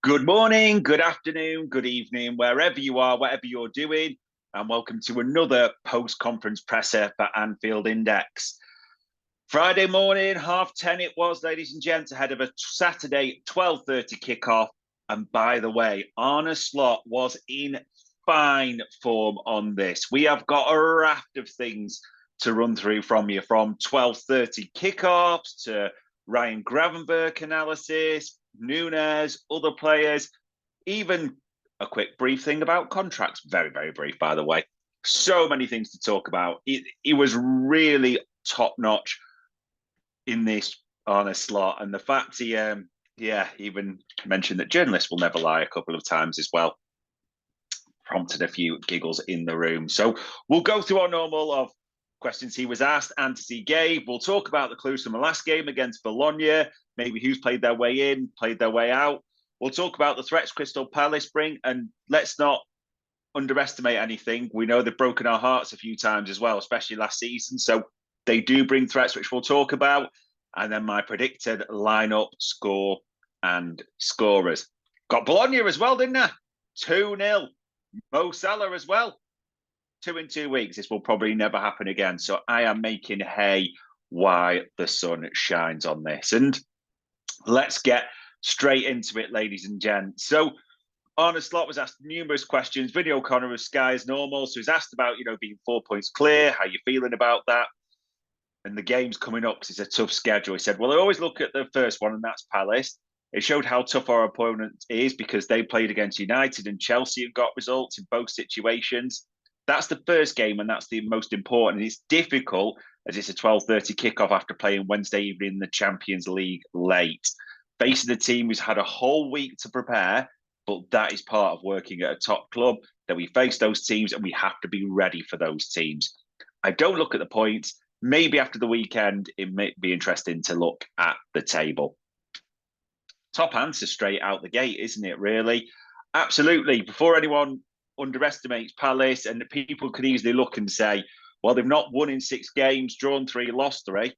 Good morning, good afternoon, good evening, wherever you are, whatever you're doing, and welcome to another post-conference presser for Anfield Index. Friday morning, 10:30 it was, ladies and gents, ahead of a Saturday 12:30 kickoff. And by the way, Arne Slot was in fine form on this. We have got a raft of things to run through from you, from 12:30 kickoffs to Ryan Gravenberch analysis, Nunes, other players, even a quick brief thing about contracts. Very, very brief, by the way. So many things to talk about. It was really top notch in this Arne Slot, and the fact he, even mentioned that journalists will never lie a couple of times as well, prompted a few giggles in the room. So we'll go through our normal of questions he was asked, answers he gave. We'll talk about the clues from the last game against Bologna, maybe who's played their way in, played their way out. We'll talk about the threats Crystal Palace bring, and let's not underestimate anything. We know they've broken our hearts a few times as well, especially last season. So they do bring threats, which we'll talk about. And then my predicted lineup, score, and scorers. Got Bologna as well, didn't I? 2-0. Mo Salah as well. 2 in 2 weeks. This will probably never happen again. So I am making hay while the sun shines on this. And let's get straight into it, ladies and gents. So Arne Slot was asked numerous questions. Vinny O'Connor of Sky as normal. So he's asked about, being 4 points clear, how you feeling about that? And the game's coming up because it's a tough schedule. He said, well, I always look at the first one, and that's Palace. It showed how tough our opponent is because they played against United and Chelsea and got results in both situations. That's the first game, and that's the most important. It's difficult as it's a 12:30 kickoff after playing Wednesday evening in the Champions League late. Facing a team who's had a whole week to prepare, but that is part of working at a top club, that we face those teams and we have to be ready for those teams. I don't look at the points. Maybe after the weekend, it may be interesting to look at the table. Top answer straight out the gate, isn't it, really? Absolutely. Before anyone underestimates Palace, and people could easily look and say, well, they've not won in 6 games, drawn 3, lost 3.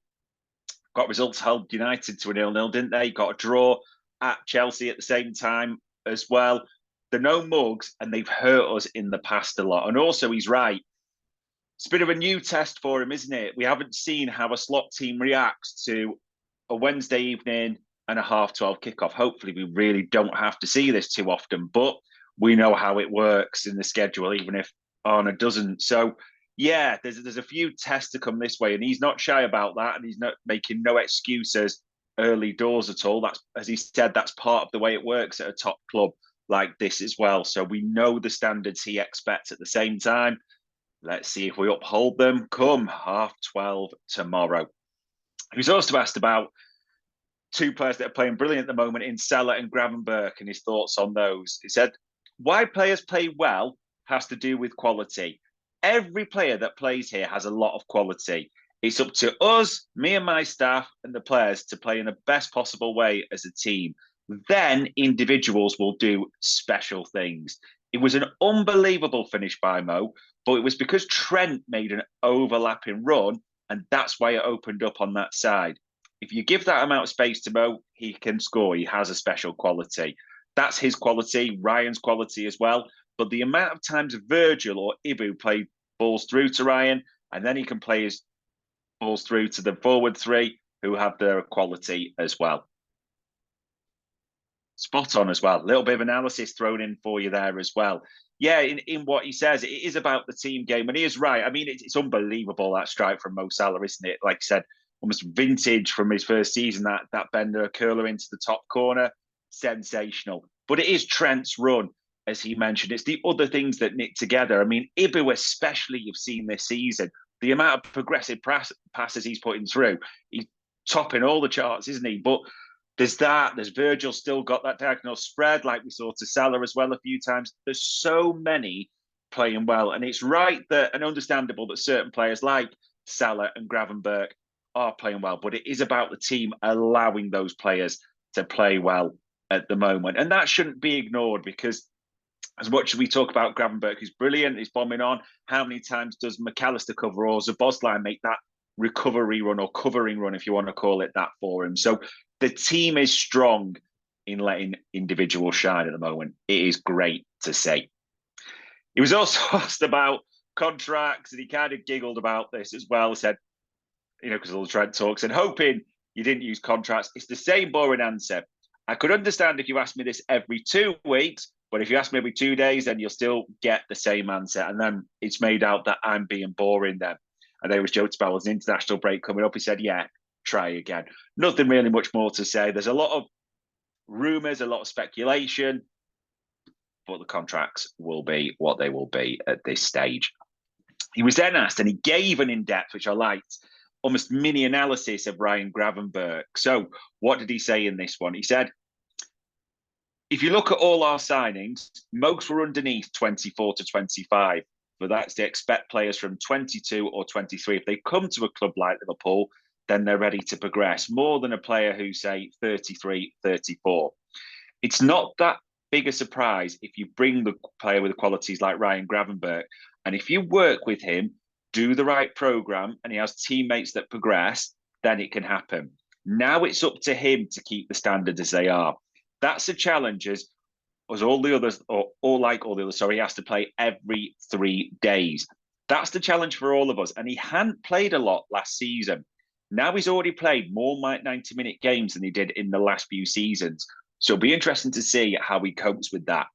Got results held United to a 0-0, didn't they? Got a draw at Chelsea at the same time as well. They're no mugs, and they've hurt us in the past a lot. And also, he's right. It's a bit of a new test for him, isn't it? We haven't seen how a Slot team reacts to a Wednesday evening and a 12:30 kickoff. Hopefully, we really don't have to see this too often, but we know how it works in the schedule, even if Arne doesn't. So, yeah, there's a few tests to come this way, and he's not shy about that, and he's not making no excuses early doors at all. That's, as he said, that's part of the way it works at a top club like this as well. So we know the standards he expects at the same time. Let's see if we uphold them come 12:30 tomorrow. He was also asked about 2 players that are playing brilliant at the moment in Salah and Gravenberch and his thoughts on those. He said, why players play well has to do with quality. Every player that plays here has a lot of quality. It's up to us, me and my staff, and the players to play in the best possible way as a team. Then individuals will do special things. It was an unbelievable finish by Mo, but it was because Trent made an overlapping run, and that's why it opened up on that side. If you give that amount of space to Mo, he can score. He has a special quality. That's his quality, Ryan's quality as well. But the amount of times Virgil or Ibu play balls through to Ryan, and then he can play his balls through to the forward 3 who have their quality as well. Spot on as well. A little bit of analysis thrown in for you there as well. Yeah, in what he says, it is about the team game, and he is right. I mean, it's unbelievable, that strike from Mo Salah, isn't it? Like I said, almost vintage from his first season, that bender curler into the top corner. Sensational. But it is Trent's run, as he mentioned. It's the other things that knit together. I mean, Ibu especially, you've seen this season, the amount of progressive passes he's putting through. He's topping all the charts, isn't he? But there's Virgil still got that diagonal spread, like we saw to Salah as well a few times. There's so many playing well. And it's right that, and understandable, that certain players like Salah and Gravenberch are playing well. But it is about the team allowing those players to play well at the moment. And that shouldn't be ignored, because as much as we talk about Gravenberch, who's brilliant, he's bombing on, how many times does McAllister cover, or Zabozlai make that recovery run or covering run, if you want to call it that, for him? So the team is strong in letting individuals shine at the moment. It is great to see. He was also asked about contracts, and he kind of giggled about this as well. Said, because all the Trent talks, and hoping you didn't use contracts. It's the same boring answer. I could understand if you asked me this every 2 weeks, but if you ask me every 2 days, then you'll still get the same answer. And then it's made out that I'm being boring then. And there was jokes about was an international break coming up. He said, yeah, try again. Nothing really much more to say. There's a lot of rumours, a lot of speculation, but the contracts will be what they will be at this stage. He was then asked, and he gave an in-depth, which I liked, almost mini analysis of Ryan Gravenberch. So what did he say in this one? He said, if you look at all our signings, most were underneath 24 to 25. But that's to expect players from 22 or 23. If they come to a club like Liverpool, then they're ready to progress more than a player who, say, 33, 34. It's not that big a surprise if you bring the player with the qualities like Ryan Gravenberch. And if you work with him, do the right program, and he has teammates that progress, then it can happen. Now it's up to him to keep the standards as they are. That's the challenge, as all the others, or like all the others, sorry, he has to play every 3 days. That's the challenge for all of us. And he hadn't played a lot last season. Now he's already played more 90-minute games than he did in the last few seasons. So it'll be interesting to see how he copes with that.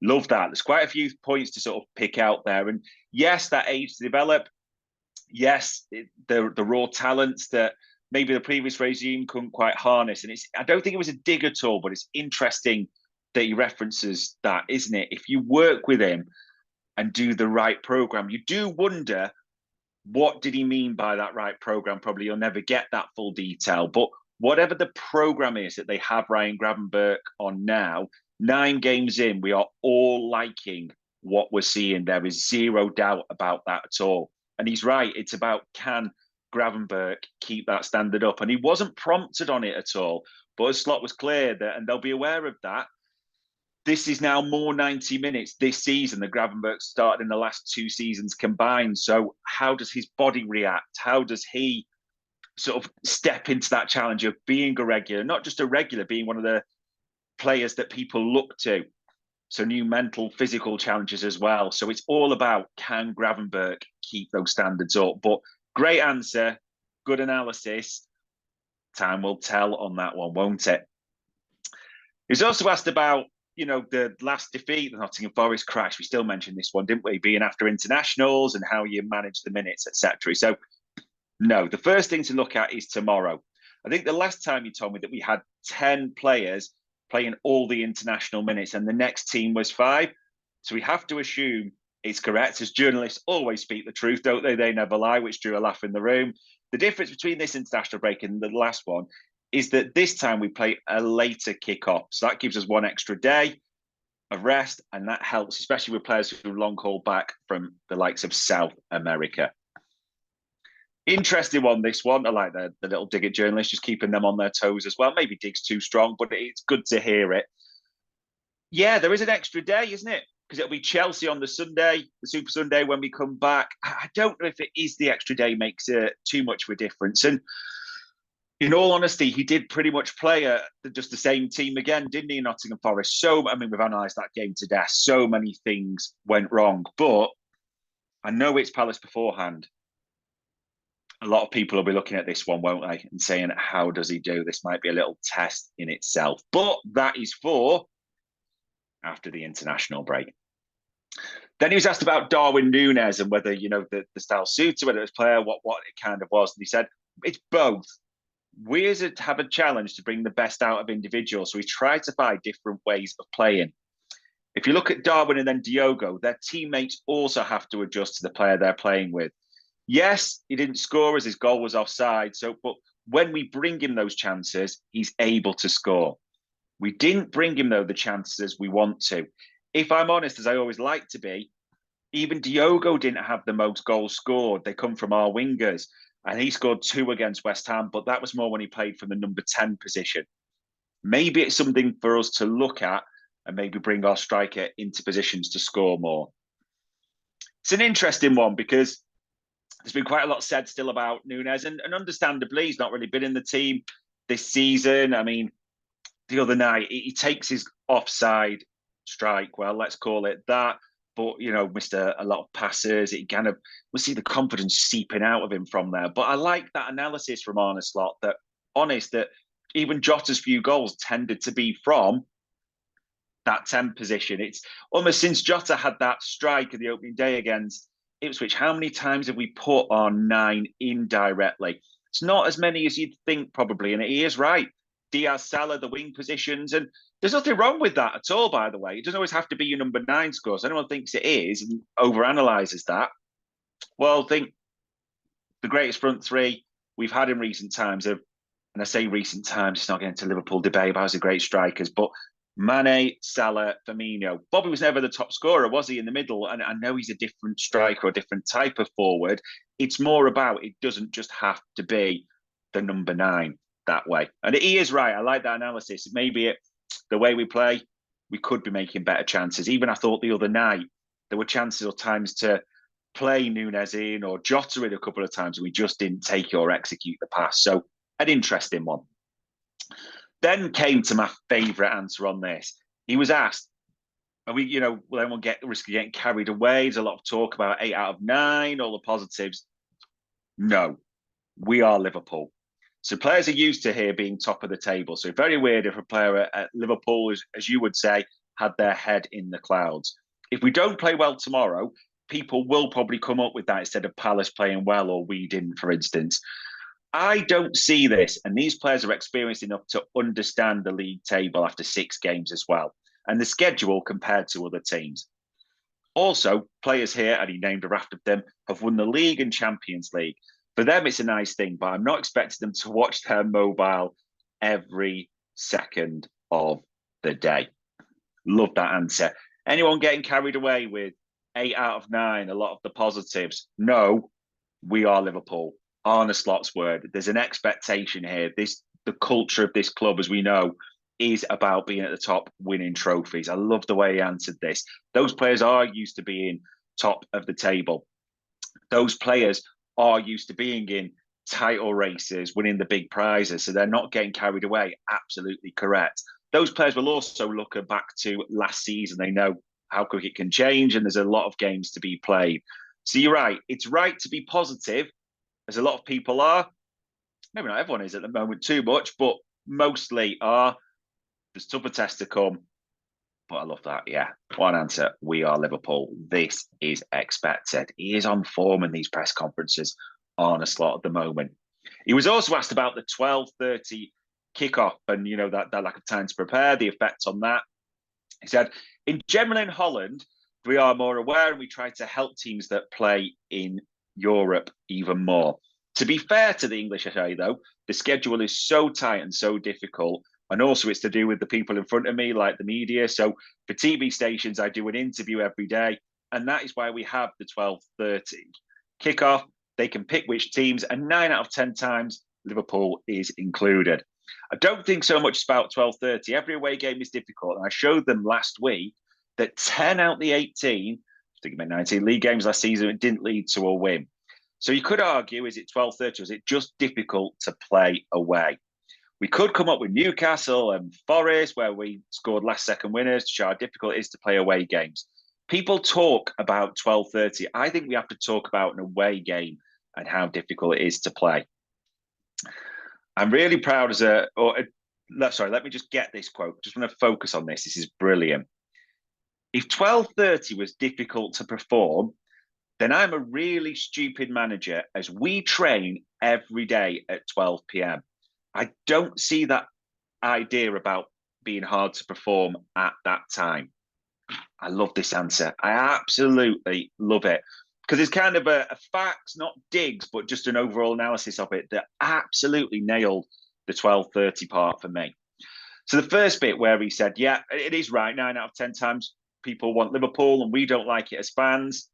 Love that. There's quite a few points to sort of pick out there. And yes, that age to develop. Yes, the raw talents that maybe the previous regime couldn't quite harness. And I don't think it was a dig at all, but it's interesting that he references that, isn't it? If you work with him and do the right program, you do wonder, what did he mean by that right program? Probably you'll never get that full detail. But whatever the program is that they have Ryan Gravenberch on now, 9 games in, we are all liking what we're seeing. There is zero doubt about that at all. And he's right. It's about, can Gravenberch keep that standard up? And he wasn't prompted on it at all. But his slot was clear, that, and they'll be aware of that. This is now more 90 minutes this season than Gravenberch started in the last 2 seasons combined. So how does his body react? How does he sort of step into that challenge of being a regular, not just a regular, being one of the players that people look to? So new mental, physical challenges as well. So it's all about, can Gravenberch keep those standards up? But great answer, good analysis. Time will tell on that one, won't it? He's also asked about, the last defeat, the Nottingham Forest crash. We still mentioned this one, didn't we? Being after internationals and how you manage the minutes, etc. So no, the first thing to look at is tomorrow. I think the last time you told me that we had 10 players playing all the international minutes and the next team was 5. So we have to assume it's correct, as journalists always speak the truth, don't they? They never lie, which drew a laugh in the room. The difference between this international break and the last one is that this time we play a later kickoff. So that gives us 1 extra day of rest, and that helps, especially with players who long haul back from the likes of South America. Interesting one, this one. I like the little dig at journalists, just keeping them on their toes as well. Maybe dig's too strong, but it's good to hear it. Yeah, there is an extra day, isn't it? Because it'll be Chelsea on the Sunday, the Super Sunday, when we come back. I don't know if it is the extra day makes too much of a difference. And in all honesty, he did pretty much play just the same team again, didn't he, in Nottingham Forest? We've analysed that game to death. So many things went wrong. But I know it's Palace beforehand. A lot of people will be looking at this one, won't they, and saying, how does he do? This might be a little test in itself. But that is for after the international break. Then he was asked about Darwin Núñez and whether, the style suited, whether it was player, what it kind of was. And he said, it's both. We have a challenge to bring the best out of individuals. So we try to find different ways of playing. If you look at Darwin and then Diogo, their teammates also have to adjust to the player they're playing with. Yes, he didn't score as his goal was offside. But when we bring him those chances, he's able to score. We didn't bring him, though, the chances as we want to. If I'm honest, as I always like to be, even Diogo didn't have the most goals scored. They come from our wingers. And he scored 2 against West Ham, but that was more when he played from the number 10 position. Maybe it's something for us to look at and maybe bring our striker into positions to score more. It's an interesting one because there's been quite a lot said still about Núñez, and understandably, he's not really been in the team this season. I mean, the other night, he takes his offside strike, well, let's call it that. But, missed a lot of passes. It kind of, we see the confidence seeping out of him from there. But I like that analysis from Arne Slot, that honest, that even Jota's few goals tended to be from that 10 position. It's almost since Jota had that strike of the opening day against Ipswich, how many times have we put our 9 indirectly? It's not as many as you'd think, probably. And he is right. Diaz, Salah, the wing positions. And there's nothing wrong with that at all, by the way. It doesn't always have to be your number 9 score. So anyone thinks it is and overanalyzes that, well, think the greatest front three we've had in recent times and I say recent times, it's not getting to Liverpool debate about the great strikers, but Mane, Salah, Firmino. Bobby was never the top scorer, was he, in the middle? And I know he's a different striker, a different type of forward. It's more about, it doesn't just have to be the number 9 that way. And he is right. I like that analysis. Maybe the way we play, we could be making better chances. Even I thought the other night, there were chances or times to play Núñez in or Jota in a couple of times, and we just didn't take or execute the pass. So an interesting one. Then came to my favourite answer on this. He was asked, and will anyone get the risk of getting carried away? There's a lot of talk about 8 out of 9, all the positives. No, we are Liverpool. So players are used to here being top of the table. So very weird if a player at Liverpool, as you would say, had their head in the clouds. If we don't play well tomorrow, people will probably come up with that instead of Palace playing well or we didn't, for instance. I don't see this, and these players are experienced enough to understand the league table after 6 games as well, and the schedule compared to other teams. Also, players here, and he named a raft of them, have won the league and Champions League. For them, it's a nice thing, but I'm not expecting them to watch their mobile every second of the day. Love that answer. Anyone getting carried away with 8 out of 9, a lot of the positives? No, we are Liverpool. Arne Slot's word. There's an expectation here. The culture of this club, as we know, is about being at the top, winning trophies. I love the way he answered this. Those players are used to being top of the table. Those players are used to being in title races, winning the big prizes, so they're not getting carried away. Absolutely correct. Those players will also look back to last season. They know how quick it can change, and there's a lot of games to be played. So you're right. It's right to be positive, as a lot of people are. Maybe not everyone is at the moment too much, but mostly are. There's tougher tests to come. But I love that. Yeah. One answer. We are Liverpool. This is expected. He is on form in these press conferences, Arne Slot, at the moment. He was also asked about the 12:30 kickoff and, that lack of time to prepare, the effect on that. He said, in general in Holland, we are more aware and we try to help teams that play in Europe even more. To be fair to the English FA, though, the schedule is so tight and so difficult. And also it's to do with the people in front of me, like the media. So for TV stations, I do an interview every day. And that is why we have the 12:30 kickoff. They can pick which teams, and 9 out of 10 times, Liverpool is included. I don't think so much about 12:30. Every away game is difficult. And I showed them last week that 10 out of the 18, I think about 19 league games last season, it didn't lead to a win. So you could argue, is it 12:30 or is it just difficult to play away? We could come up with Newcastle and Forest, where we scored last-second winners to show how difficult it is to play away games. People talk about 12:30. I think we have to talk about an away game and how difficult it is to play. I'm really proud let me just get this quote. Just want to focus on this. This is brilliant. If 12:30 was difficult to perform, then I'm a really stupid manager, as we train every day at 12 p.m. I don't see that idea about being hard to perform at that time. I love this answer. I absolutely love it, because it's kind of a facts, not digs, but just an overall analysis of it that absolutely nailed the 12:30 part for me. So the first bit where he said, yeah, it is right. 9 out of 10 times people want Liverpool and we don't like it as fans.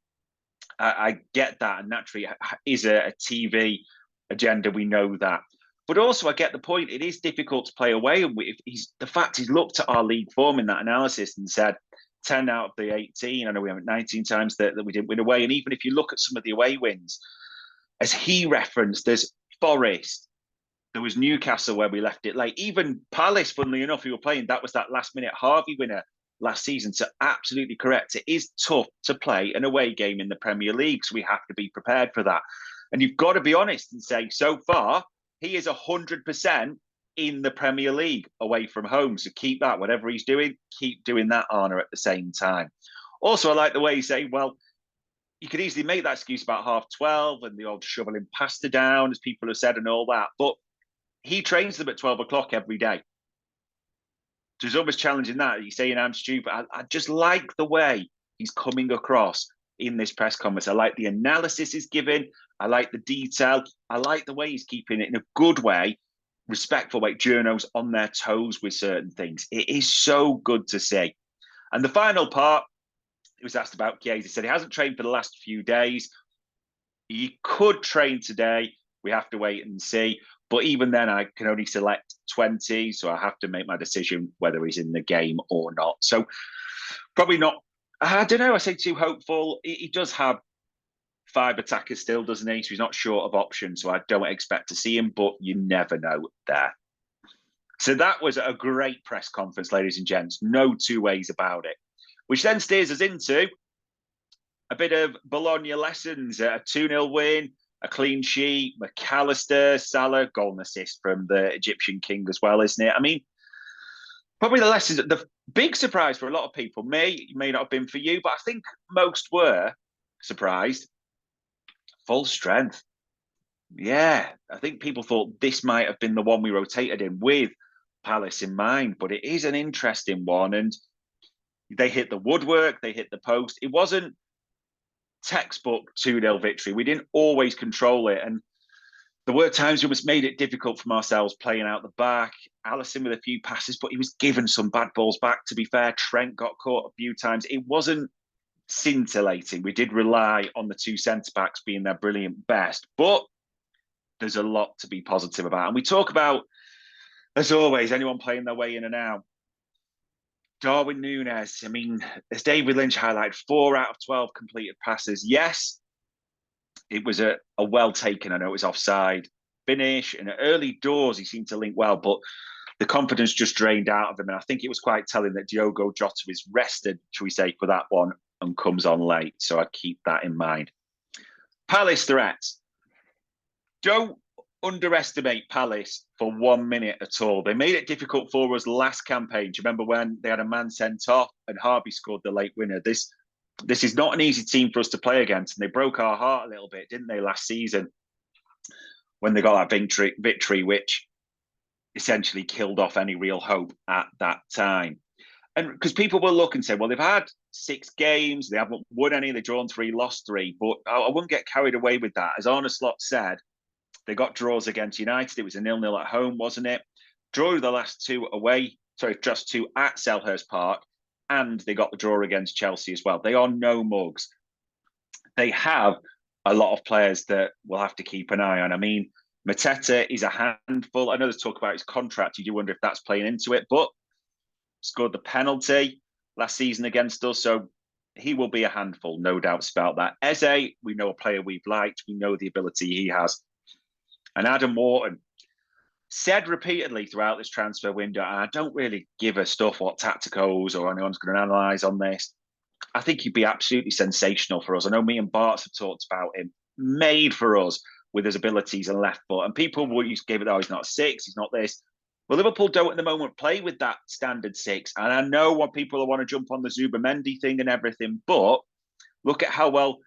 I get that, and naturally it is a TV agenda. We know that. But also I get the point. It is difficult to play away. And the fact he's looked at our league form in that analysis and said 10 out of the 18, I know we have 19 times that we didn't win away. And even if you look at some of the away wins, as he referenced, there's Forest, There was Newcastle where we left it late. Even Palace, funnily enough, who were playing, that was that last-minute Harvey winner last season. So absolutely correct. It is tough to play an away game in the Premier League, so we have to be prepared for that. And you've got to be honest and say, so far, he is 100% in the Premier League away from home. So keep that, whatever he's doing, keep doing that, Arne, at the same time. Also, I like the way you say, well, you could easily make that excuse about 12:30 and the old shoveling pasta down, as people have said, and all that. But he trains them at 12 o'clock every day. So he's almost challenging that. He's saying, I'm stupid. I just like the way he's coming across in this press conference. I like the analysis he's giving. I like the detail. I like the way he's keeping it in a good way, respectful way. Journos on their toes with certain things. It is so good to see. And the final part, he was asked about Chiesa. He said he hasn't trained for the last few days. He could train today. We have to wait and see. But even then, I can only select 20, so I have to make my decision whether he's in the game or not. So probably not. I don't know. I say too hopeful. He does have 5 attackers still, doesn't he? So he's not short of options. So I don't expect to see him, but you never know there. So that was a great press conference, ladies and gents. No two ways about it. Which then steers us into a bit of Bologna Lessons, a 2-0 win, a clean sheet, McAllister, Salah, goal and assist from the Egyptian king as well, isn't it? I mean, probably the lessons, the big surprise for a lot of people, may not have been for you, but I think most were surprised. Full strength. Yeah, I think people thought this might have been the one we rotated in with Palace in mind, but it is an interesting one. And they hit the woodwork, they hit the post. It wasn't textbook 2-0 victory. We didn't always control it. And there were times we made it difficult for ourselves playing out the back. Alisson with a few passes, but he was given some bad balls back, to be fair. Trent got caught a few times. It wasn't scintillating. We did rely on the 2 centre-backs being their brilliant best. But there's a lot to be positive about. And we talk about, as always, anyone playing their way in and out. Darwin Núñez, I mean, as David Lynch highlighted, 4 out of 12 completed passes. Yes, it was a well taken, I know it was offside finish, and early doors he seemed to link well, but the confidence just drained out of him. And I think it was quite telling that Diogo Jota is rested, shall we say, for that one and comes on late. So I keep that in mind. Palace threats. Don't underestimate Palace for 1 minute at all. They made it difficult for us last campaign. Do you remember when they had a man sent off and Harvey scored the late winner? This is not an easy team for us to play against, and they broke our heart a little bit, didn't they, last season when they got that victory, which essentially killed off any real hope at that time. And because people will look and say, well, they've had 6 games, they haven't won any, they've drawn 3, lost 3, but I wouldn't get carried away with that. As Arne said, they got draws against United. It was a 0-0 at home, wasn't it? Drew the last 2 away, just 2 at Selhurst Park, and they got the draw against Chelsea as well. They are no mugs. They have a lot of players that we'll have to keep an eye on. I mean, Mateta is a handful. I know there's talk about his contract. You do wonder if that's playing into it, but scored the penalty last season against us, so he will be a handful, no doubts about that. Eze, we know a player we've liked. We know the ability he has. And Adam Wharton said repeatedly throughout this transfer window, and I don't really give a stuff what tacticals or anyone's going to analyse on this. I think he'd be absolutely sensational for us. I know me and Bart's have talked about him, made for us with his abilities and left foot. And people will use give it, oh, he's not 6, he's not this. Well, Liverpool don't at the moment play with that standard 6. And I know what people want to jump on the Zubimendi thing and everything, but look at how well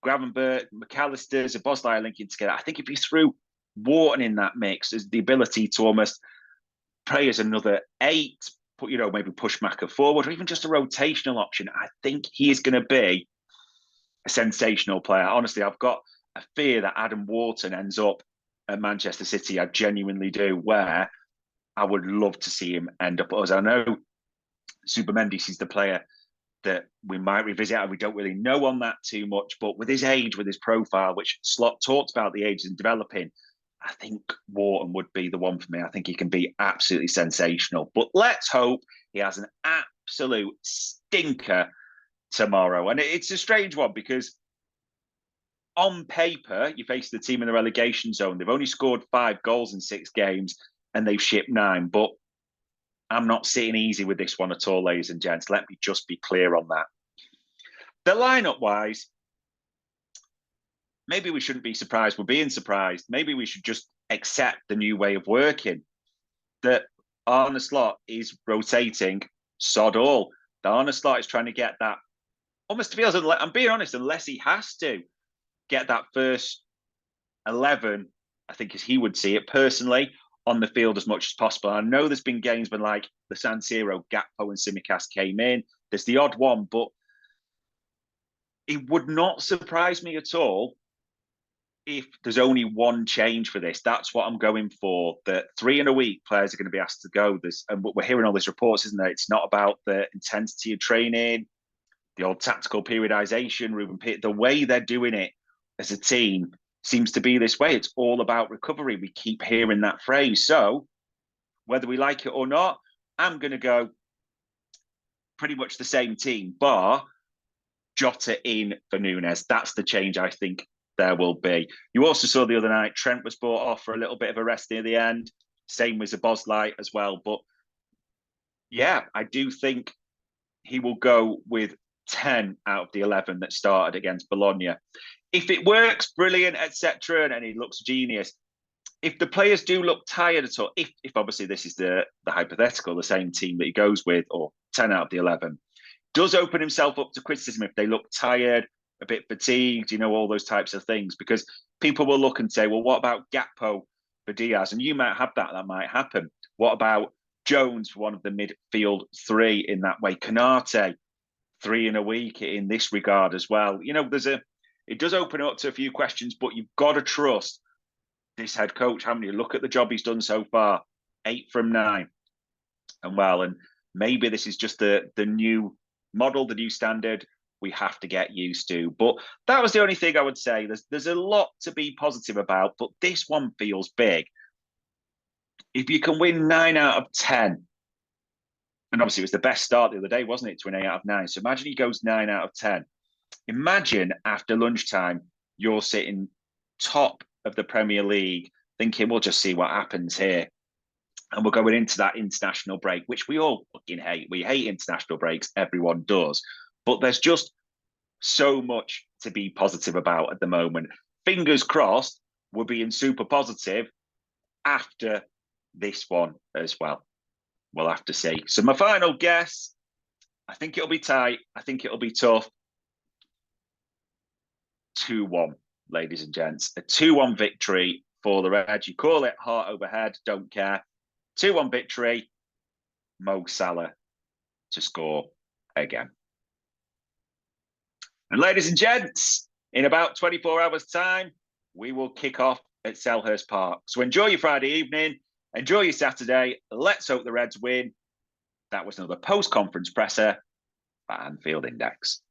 Gravenberch, McAllister, Szoboszlai are linking together. I think if you threw Wharton in that mix, is the ability to almost play as another 8, put, maybe push Maka forward, or even just a rotational option. I think he is going to be a sensational player. Honestly, I've got a fear that Adam Wharton ends up at Manchester City. I genuinely do, where I would love to see him end up at us. I know Zubimendi is the player that we might revisit, and we don't really know on that too much, but with his age, with his profile, which Slot talked about the age and developing, I think Wharton would be the one for me. I think he can be absolutely sensational. But let's hope he has an absolute stinker tomorrow. And it's a strange one because on paper, you face the team in the relegation zone. They've only scored 5 goals in 6 games and they've shipped 9. But I'm not sitting easy with this one at all, ladies and gents. Let me just be clear on that. The lineup-wise, maybe we shouldn't be surprised. We're being surprised. Maybe we should just accept the new way of working. That Arne Slot is rotating sod all. The Arne Slot is trying to get that, almost to be honest, I'm being honest, unless he has to get that first 11, I think as he would see it personally, on the field as much as possible. I know there's been games when like the San Siro, Gakpo and Tsimikas came in. There's the odd one, but it would not surprise me at all if there's only one change for this. That's what I'm going for. That 3 in a week players are going to be asked to go. And we're hearing all these reports, isn't it? It's not about the intensity of training, the old tactical periodization, Ruben Pitt. The way they're doing it as a team seems to be this way. It's all about recovery. We keep hearing that phrase. So whether we like it or not, I'm going to go pretty much the same team, bar Jota in for Nunes. That's the change I think there will be. You also saw the other night, Trent was brought off for a little bit of a rest near the end. Same with Szoboszlai as well. But yeah, I do think he will go with 10 out of the 11 that started against Bologna. If it works, brilliant, etc., and he looks genius. If the players do look tired at all, if obviously this is the hypothetical, the same team that he goes with, or 10 out of the 11, does open himself up to criticism if they look tired, a bit fatigued, all those types of things, because people will look and say, well, what about Gakpo for Diaz? And you might have that might happen. What about Jones for one of the midfield 3 in that way? Canate, 3 in a week in this regard as well. It does open up to a few questions, but you've got to trust this head coach. How many look at the job he's done so far? 8 from 9. And maybe this is just the new model, the new standard we have to get used to. But that was the only thing I would say. There's a lot to be positive about, but this one feels big. If you can win 9 out of 10, and obviously it was the best start the other day, wasn't it, to an 8 out of 9? So imagine he goes 9 out of 10. Imagine after lunchtime, you're sitting top of the Premier League thinking, we'll just see what happens here. And we're going into that international break, which we all fucking hate. We hate international breaks. Everyone does. But there's just so much to be positive about at the moment. Fingers crossed, we're being super positive after this one as well. We'll have to see. So my final guess, I think it'll be tight. I think it'll be tough. 2-1, ladies and gents. A 2-1 victory for the Reds. You call it heart overhead, don't care. 2-1 victory, Mo Salah to score again. And ladies and gents, in about 24 hours' time, we will kick off at Selhurst Park. So enjoy your Friday evening, enjoy your Saturday. Let's hope the Reds win. That was another post-conference presser at Anfield Index.